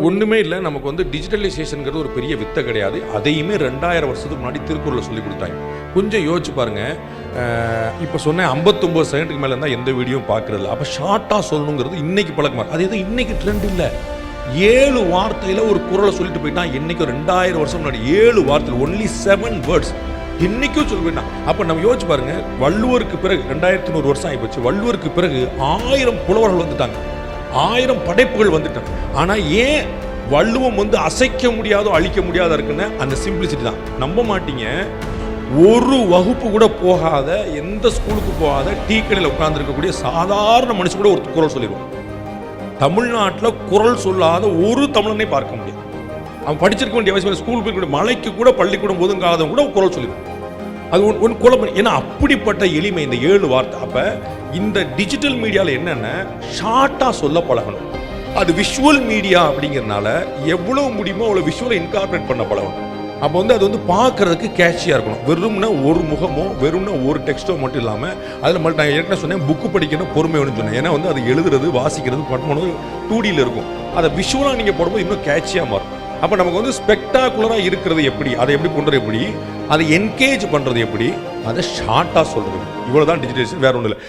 ஒன்றுமே இல்லை. நமக்கு வந்து டிஜிட்டலைசேஷனுங்கிறது ஒரு பெரிய வித்தை கிடையாது. அதையுமே 2000 வருஷத்துக்கு முன்னாடி திருக்குறளில் சொல்லி கொடுத்தாங்க. கொஞ்சம் யோசிச்சு பாருங்க. இப்போ சொன்னேன் 59 செகண்டுக்கு மேலே இருந்தால் எந்த வீடியோவும் பார்க்குறதில்ல. அப்போ ஷார்ட்டாக சொல்லணுங்கிறது இன்னைக்கு பழக்கமாக. அது எதுவும் இன்னைக்கு ட்ரெண்ட் இல்லை. 7 வார்த்தையில் ஒரு குறளை சொல்லிட்டு போயிட்டான். என்னைக்கு 2000 வருஷம் முன்னாடி 7 வார்த்தையில் ஒன்லி 7 வேர்ட்ஸ் இன்னைக்கும் சொல்லி போயிட்டான். அப்போ நம்ம யோசிச்சு பாருங்க. வள்ளுவருக்கு பிறகு 2100 வருஷம் ஆகிப்போச்சு. வள்ளுவருக்கு பிறகு 1000 புலவர்கள் வந்துட்டாங்க, 1000 படைப்புகள் வந்துட்டாங்க. ஆனால் ஏன் வள்ளுவம் வந்து அசைக்க முடியாதோ அழிக்க முடியாத இருக்குன்னு அந்த சிம்பிளிசிட்டி தான். நம்ப மாட்டீங்க, ஒரு வகுப்பு கூட போகாத, எந்த ஸ்கூலுக்கு போகாத, டீ கடையில் உட்கார்ந்துருக்கக்கூடிய சாதாரண மனுஷன் கூட ஒரு குறள் சொல்லிடுவோம். தமிழ்நாட்டில் குறள் சொல்லாத ஒரு தமிழனை பார்க்க முடியாது. அவன் படிச்சிருக்க வேண்டிய அவசியம், ஸ்கூல் போய் மலைக்கு கூட பள்ளிக்கூடம் ஒதுங்காதவன் கூட குறள் சொல்லிடுவான். அது ஒன்று குழப்பம். ஏன்னா அப்படிப்பட்ட எளிமை இந்த 7 வார்த்தை. அப்போ இந்த டிஜிட்டல் மீடியாவில் என்னென்ன ஷார்ட்டாக சொல்ல பழகணும். அது விஷுவல் மீடியா அப்படிங்கிறதுனால எவ்வளோ முடியுமோ அவ்வளோ விஷுவலை இன்கார்பரேட் பண்ண பழகணும். அப்போ வந்து அது வந்து பார்க்கறதுக்கு கேட்சியாக இருக்கணும். வெறும்னா ஒரு முகமோ வெறும்னா ஒரு டெக்ஸ்ட்டோ மட்டும் இல்லாமல் அதில் மட்டும் நான் ஏற்கனவே சொன்னேன், புக்கு படிக்கணும் பொறுமை வேணும்னு சொன்னேன். ஏன்னா வந்து அது எழுதுறது வாசிக்கிறது பட்டணும் 2Dயில் இருக்கும். அதை விஷுவலாக நீங்கள் போடும்போது இன்னும் கேட்சியாக மாறும். அப்போ நமக்கு வந்து ஸ்பெக்டாகுலராக இருக்கிறது எப்படி, அதை எப்படி பண்ணுறது எப்படி, அதை என்கேஜ் பண்ணுறது எப்படி, அதை ஷார்ட்டாக சொல்கிறது. இவ்வளோ தான் டிஜிட்டலைசேஷன், வேற ஒன்றும் இல்லை.